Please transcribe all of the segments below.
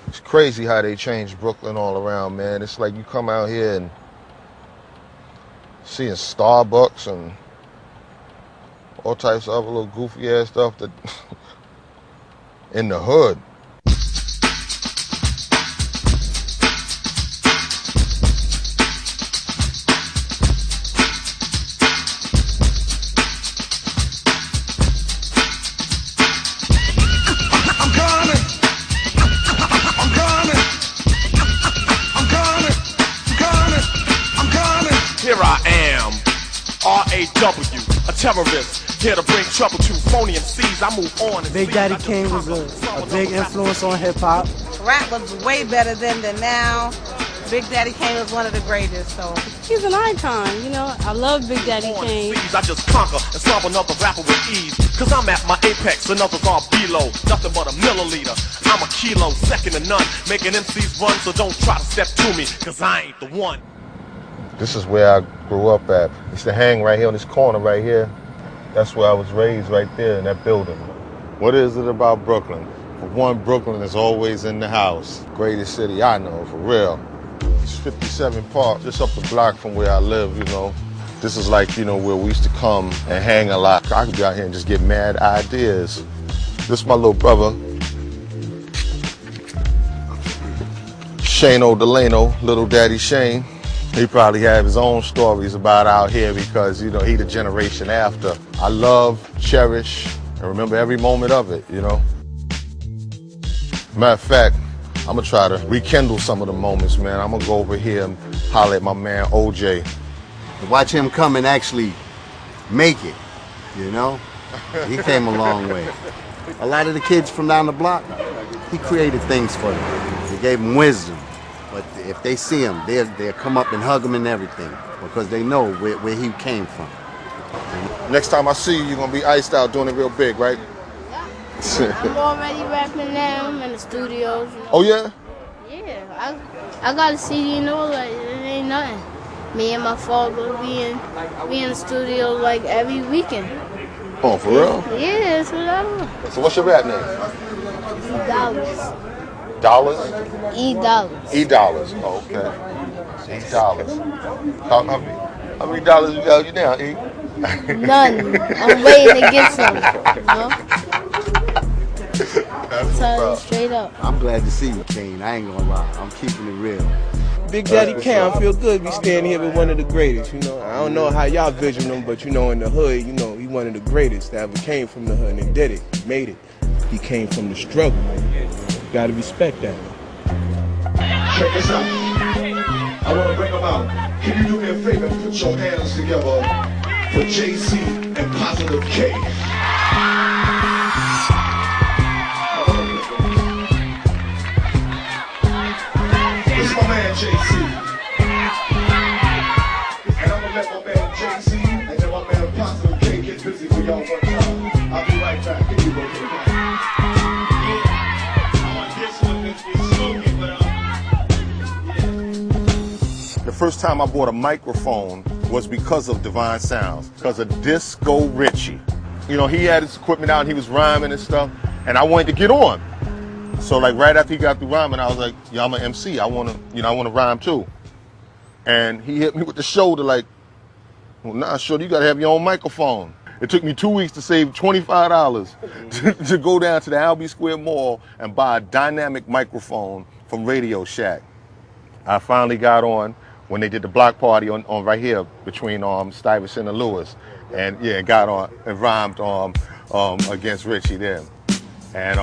It's crazy how they changed Brooklyn all around, man. It's like you come out here and seeing Starbucks and all types of other little goofy ass stuff that in the hood. Here I am, R.A.W., a terrorist, here to bring trouble to phony MCs. I move on. Big Daddy Kane was a big influence on hip-hop. Rap was way better then than now. Big Daddy Kane was one of the greatest, so. He's an icon, you know. I love Big Daddy Kane. I just conquer and solve another rapper with ease. Cause I'm at my apex, another's are below. Nothing but a milliliter. I'm a kilo, second to none. Making MCs run, so don't try to step to me, cause I ain't the one. This is where I grew up at. I used to hang right here on this corner right here. That's where I was raised, right there in that building. What is it about Brooklyn? For one, Brooklyn is always in the house. Greatest city I know, for real. It's 57 Park, just up the block from where I live, you know. This is like, you know, where we used to come and hang a lot. I could be out here and just get mad ideas. This is my little brother, Shane O'Delano, Little Daddy Shane. He probably had his own stories about out here because, you know, he the generation after. I love, cherish, and remember every moment of it, you know. Matter of fact, I'm gonna try to rekindle some of the moments, man. I'm gonna go over here and holler at my man OJ. Watch him come and actually make it, you know? He came a long way. A lot of the kids from down the block, he created things for them. He gave them wisdom. But if they see him, they'll come up and hug him and everything because they know where he came from. Next time I see you, you're gonna be iced out doing it real big, right? Yeah. I'm already rapping now. I'm in the studios. You know? Oh, yeah? Yeah. I got a CD and all that. It ain't nothing. Me and my father be in the studio like every weekend. Oh, for real? Yeah, that's what I do. So what's your rap name? Dollars. Dollars? E-Dollars. E-Dollars. Oh, okay. E-Dollars. How many dollars you got you now, E? None. I'm waiting to get some. You know? Tell you straight up. I'm glad to see you, Kane. I ain't gonna lie. I'm keeping it real. Big Daddy Kane, I feel good to be standing here with one of the greatest, you know. I don't know how y'all vision him, but you know, in the hood, you know, he one of the greatest that ever came from the hood and did it, made it. He came from the struggle, man. Gotta respect that. Check this out. I want to bring them out. Can you do me a favor and put your hands together for JC and Positive K? This is my man JC. And I'm going to let my man JC and then my man Positive K get busy for y'all one time. I'll be right back. Here you go, The first time I bought a microphone was because of Divine Sounds, because of Disco Richie. You know, he had his equipment out and he was rhyming and stuff, and I wanted to get on. So like right after he got through rhyming, I was like, yeah, I'm an MC. I want to rhyme too. And he hit me with the shoulder like, well, nah, shorty, you got to have your own microphone. It took me 2 weeks to save $25 to go down to the Albee Square Mall and buy a dynamic microphone from Radio Shack. I finally got on when they did the block party on right here between Stuyvesant and Lewis, and yeah, got on and rhymed against Richie then, and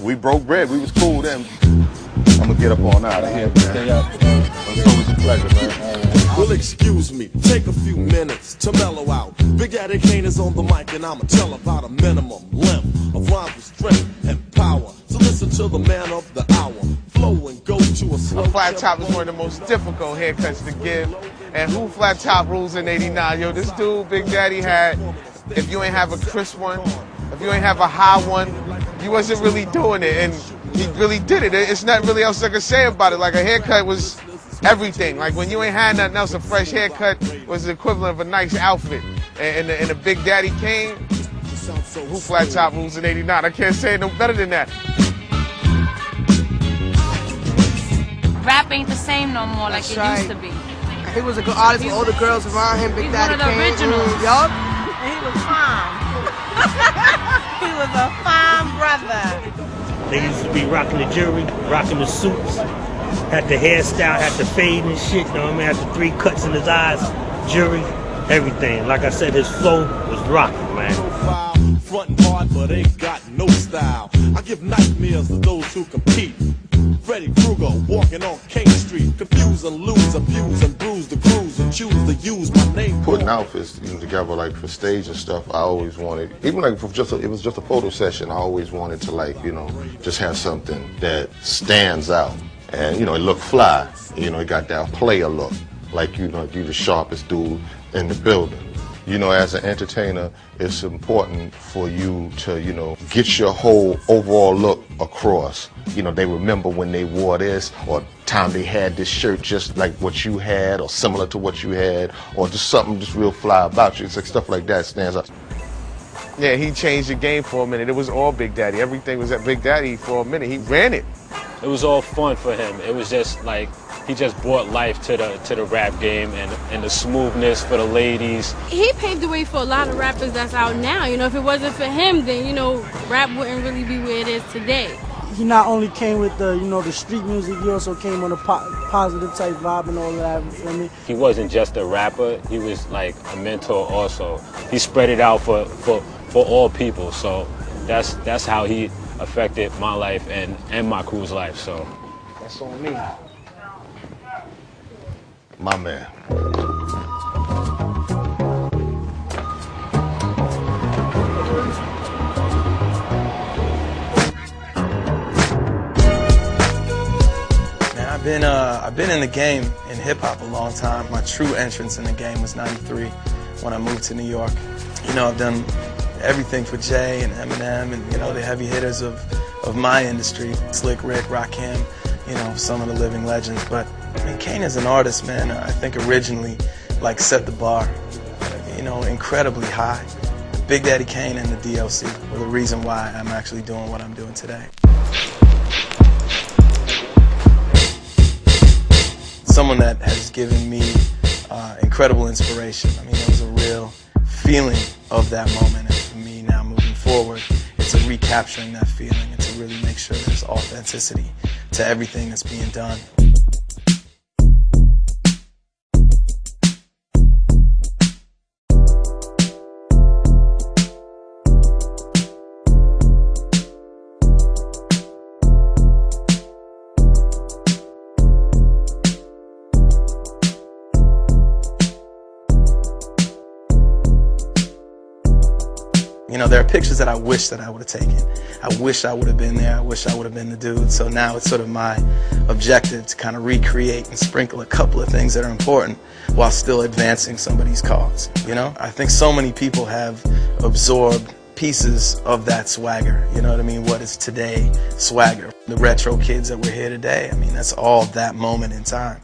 we broke bread. We was cool then. I'm gonna get up on out of here, man. It's always a pleasure, man. Well, excuse me, take a few minutes to mellow out. Big Daddy Kane is on the mic, and I'ma tell about a minimum length of rhymes with strength and power. So listen to the man of the hour. Flow and go to a slow. A flat top is one of the most difficult haircuts to give. And who flat top rules in 89? Yo, this dude, Big Daddy, had, if you ain't have a crisp one, if you ain't have a high one, you wasn't really doing it. And he really did it. It's not really else I can say about it. Like, a haircut was everything. Like, when you ain't had nothing else, a fresh haircut was the equivalent of a nice outfit. And the Big Daddy Kane, who flat top rules in 89? I can't say no better than that. rap ain't the same no more like it used to be. He was a good artist with all the girls around him. Big Daddy He's one of the originals. Yup. And he was fine. He was a fine brother. They used to be rocking the jewelry, rocking the suits, had the hairstyle, had the fade and shit, you know what I mean? Had the 3 cuts in his eyes, jewelry, everything. Like I said, his flow was rocking, man. Frontin' hard, but ain't got no style. I give nightmares to those who compete. Freddy Krueger walking on Kane Street, confuse and lose, abuse and bruise the crews and choose to use my name. Putting outfits together like for stage and stuff, I always wanted, even like for it was just a photo session, I always wanted to like, just have something that stands out. And, it looked fly. It got that player look. Like, you the sharpest dude in the building. As an entertainer, it's important for you to, get your whole overall look across. They remember when they wore this, or time they had this shirt just like what you had, or similar to what you had, or just something just real fly about you. It's like stuff like that stands out. Yeah, he changed the game for a minute. It was all Big Daddy. Everything was at Big Daddy for a minute. He ran it. It was all fun for him. It was just like, he just brought life to the rap game and the smoothness for the ladies. He paved the way for a lot of rappers that's out now. If it wasn't for him, then, rap wouldn't really be where it is today. He not only came with the, the street music, he also came on a positive type vibe and all that, you feel me? He wasn't just a rapper, he was like a mentor also. He spread it out for all people, so that's how he affected my life and my crew's life, so. That's on me. My man. Man, I've been in the game in hip hop a long time. My true entrance in the game was '93 when I moved to New York. I've done everything for Jay and Eminem and the heavy hitters of my industry, Slick Rick, Rakim, some of the living legends. But Kane as an artist, man, I think originally set the bar, incredibly high. Big Daddy Kane and the DLC were the reason why I'm actually doing what I'm doing today. Someone that has given me incredible inspiration. There was a real feeling of that moment, and for me now moving forward, it's a recapturing that feeling and to really make sure there's authenticity to everything that's being done. There are pictures that I wish that I would have taken. I wish I would have been there. I wish I would have been the dude. So now it's sort of my objective to kind of recreate and sprinkle a couple of things that are important while still advancing somebody's cause. I think so many people have absorbed pieces of that swagger. You know what I mean? What is today swagger? The retro kids that we're here today. That's all that moment in time.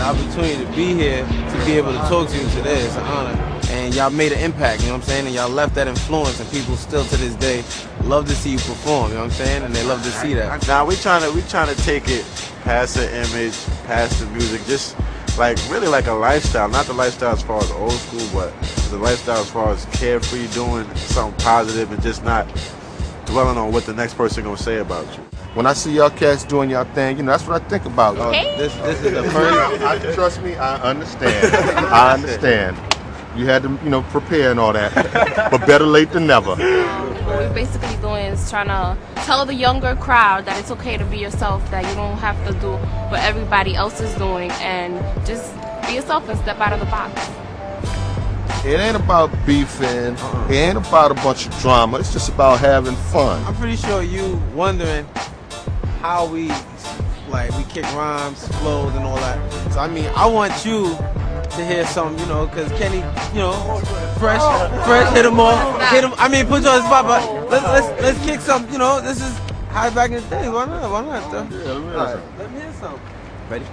Opportunity to be here, to be able to talk to you today. It's an honor. And y'all made an impact, you know what I'm saying? And y'all left that influence, and people still to this day love to see you perform, you know what I'm saying? And they love to see that. Now we trying to take it past the image, past the music, just really like a lifestyle. Not the lifestyle as far as old school, but the lifestyle as far as carefree, doing something positive and just not dwelling on what the next person gonna say about you. When I see y'all cats doing y'all thing, that's what I think about. This is the first. Trust me, I understand. I understand. You had to, prepare and all that, but better late than never. What we're basically doing is trying to tell the younger crowd that it's okay to be yourself, that you don't have to do what everybody else is doing, and just be yourself and step out of the box. It ain't about beefing. It ain't about a bunch of drama. It's just about having fun. I'm pretty sure you wondering how we kick rhymes, flows, and all that. So I want you to hear something, because Kenny, fresh, hit him off, put you on the spot, but let's kick some, this is how back in the day. Why not? Though? Yeah, Let me hear something. Ready?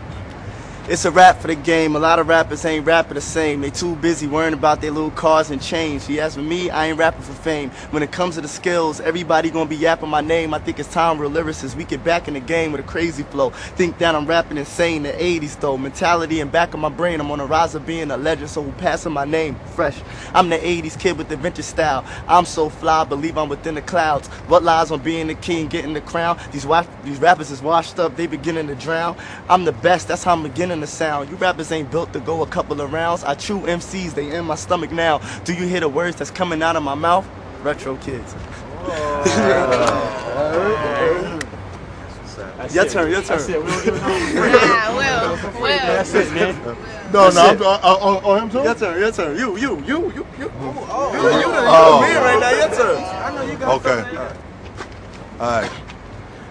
It's a rap for the game. A lot of rappers ain't rapping the same. They too busy worrying about their little cars and chains. See, as for me, I ain't rapping for fame. When it comes to the skills, everybody gonna be yapping my name. I think it's time real lyricists. We get back in the game with a crazy flow. Think that I'm rapping insane. The 80s though. Mentality in back of my brain. I'm on the rise of being a legend. So who passing my name? Fresh. I'm the 80s kid with the vintage style. I'm so fly, believe I'm within the clouds. What lies on being the king, getting the crown? These rappers is washed up. They beginning to drown. I'm the best. That's how I'm beginning the sound. You rappers ain't built to go a couple of rounds. I chew MCs, they in my stomach now. Do you hear the words that's coming out of my mouth? Retro kids. Your turn. That's it, Will. That's it, man. No, him too? Your turn. You. You the man right now. Your turn. I know you got Okay. All right.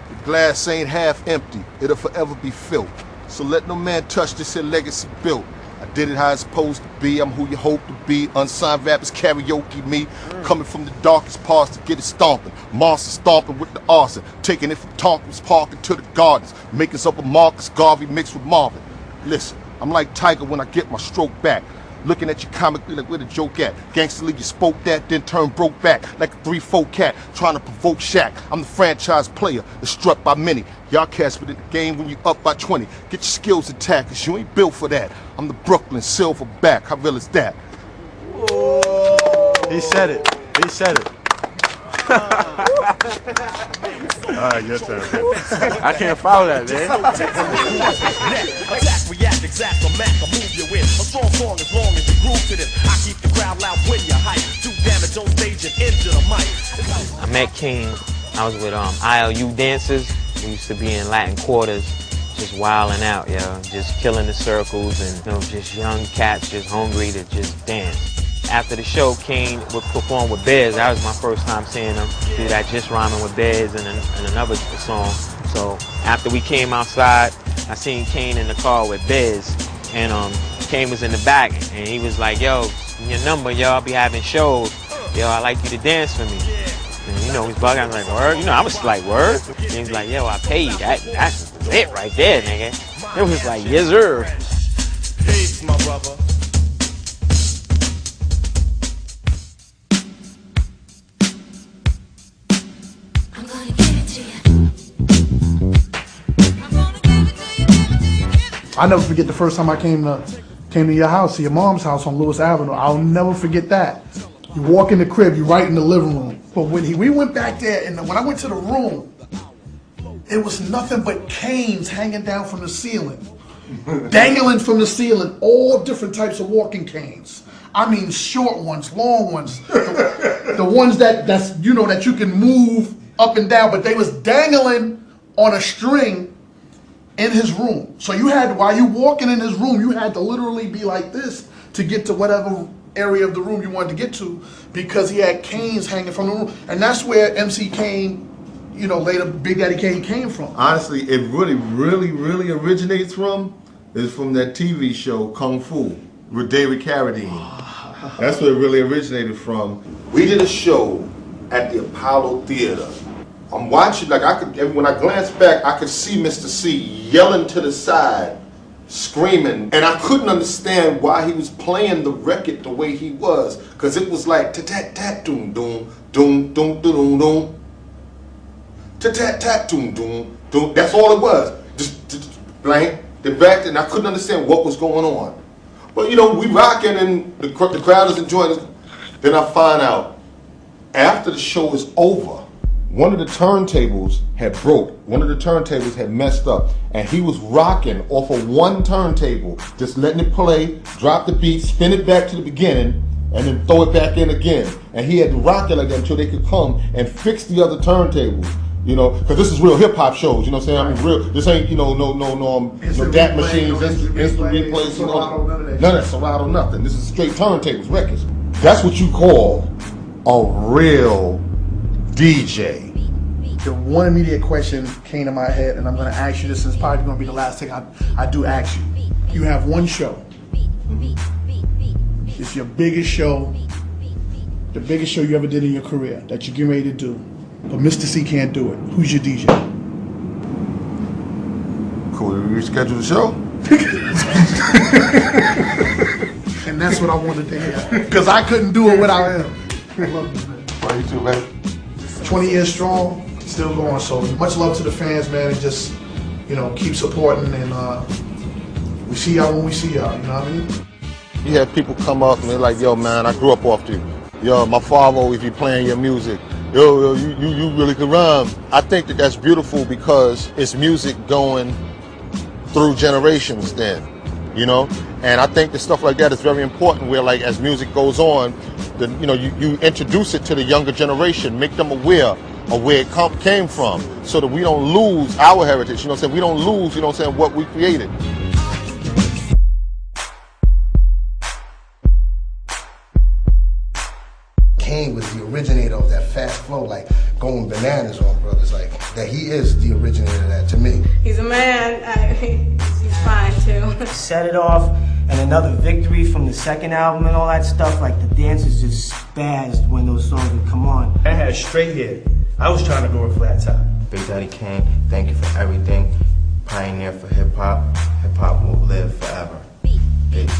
The glass ain't half empty. It'll forever be filled. So let no man touch this here legacy built. I did it how it's supposed to be. I'm who you hope to be. Unsigned rappers karaoke me. Coming from the darkest parts to get it stomping. Monster stomping with the arson. Taking it from Tompkins Park into the gardens. Making up a Marcus Garvey mixed with Marvin. Listen, I'm like Tiger when I get my stroke back. Looking at you comically like where the joke at. Gangsta League, you spoke that, then turned broke back like a 3-4 cat trying to provoke Shaq. I'm the franchise player, the struck by many. Y'all cats been in the game when you up by 20. Get your skills intact, cause you ain't built for that. I'm the Brooklyn Silverback, how real is that? He said it. All right, your turn, man. I can't follow that, man. Attack, react, exact, or Mac, I move you in. A strong song as long as you groove to this. I keep the crowd loud when you hype. Do damage on stage and into the mic. I met King. I was with ILU dancers. We used to be in Latin quarters, just wilding out, yo. Just killing the circles and just young cats just hungry to just dance. After the show, Kane would perform with Bez. That was my first time seeing him do that Just Rhyming with Bez and another song. So after we came outside, I seen Kane in the car with Bez, and Kane was in the back, and he was like, yo, your number, yo, I'll be having shows. Yo, I'd like you to dance for me. And he's bugging. I was like, word? I was like, word? And he's like, yo, I pay you. That's it right there, nigga. It was like, yes, sir. Peace, my brother. I'll never forget the first time I came to your house, to your mom's house on Lewis Avenue. I'll never forget that. You walk in the crib, you right in the living room. But when we went back there, and when I went to the room, it was nothing but canes hanging down from the ceiling. Dangling from the ceiling, all different types of walking canes. I mean short ones, long ones, the ones that you can move up and down, but they was dangling on a string in his room. So while you walking in his room, you had to literally be like this to get to whatever area of the room you wanted to get to, because he had canes hanging from the room. And that's where MC Kane, later Big Daddy Kane came from. Honestly, it really originates from that TV show Kung Fu with David Carradine. That's where it really originated from. We did a show at the Apollo Theater. I'm watching, when I glanced back, I could see Mr. C yelling to the side, screaming, and I couldn't understand why he was playing the record the way he was, because it was like tat doom doom doom doom doom doom, tat doom doom doom. That's all it was. Just blank. The back, and I couldn't understand what was going on. But we rocking and the crowd is enjoying it. Then I find out after the show is over, one of the turntables had broke. One of the turntables had messed up, and he was rocking off of one turntable, just letting it play, drop the beat, spin it back to the beginning, and then throw it back in again. And he had to rock it like that until they could come and fix the other turntables. Because this is real hip hop shows. You know what I'm saying? I mean, real. This ain't no DAT machines, instant replays. None of that Serato, nothing. This is straight turntables, records. That's what you call a real DJ. The one immediate question came to my head, and I'm going to ask you this, and it's probably going to be the last thing I do ask you. You have one show. It's your biggest show, the biggest show you ever did in your career that you're getting ready to do. But Mr. C can't do it. Who's your DJ? Cool we reschedule the show? And that's what I wanted to hear. Because I couldn't do it without him. I love you, man. Well, you too, man. 20 years strong, still going. So much love to the fans, man, and just, keep supporting. And we see y'all when we see y'all, you know what I mean? You have people come up and they're like, yo, man, I grew up off you. Yo, my father always be playing your music. Yo, you really could rhyme. I think that that's beautiful because it's music going through generations then, And I think that stuff like that is very important where, like, as music goes on, you introduce it to the younger generation, make them aware of where it came from so that we don't lose our heritage, we don't lose, what we created. Kane was the originator of that fast flow, like going bananas on brothers, like that. He is the originator of that to me. He's a man. He's fine too. Set It Off and another victory from the second album and all that stuff. Like the dancers just spazzed when those songs would come on. I had straight hair. I was trying to go a flat top. Big Daddy Kane, thank you for everything. Pioneer for hip hop. Hip hop will live forever. Peace.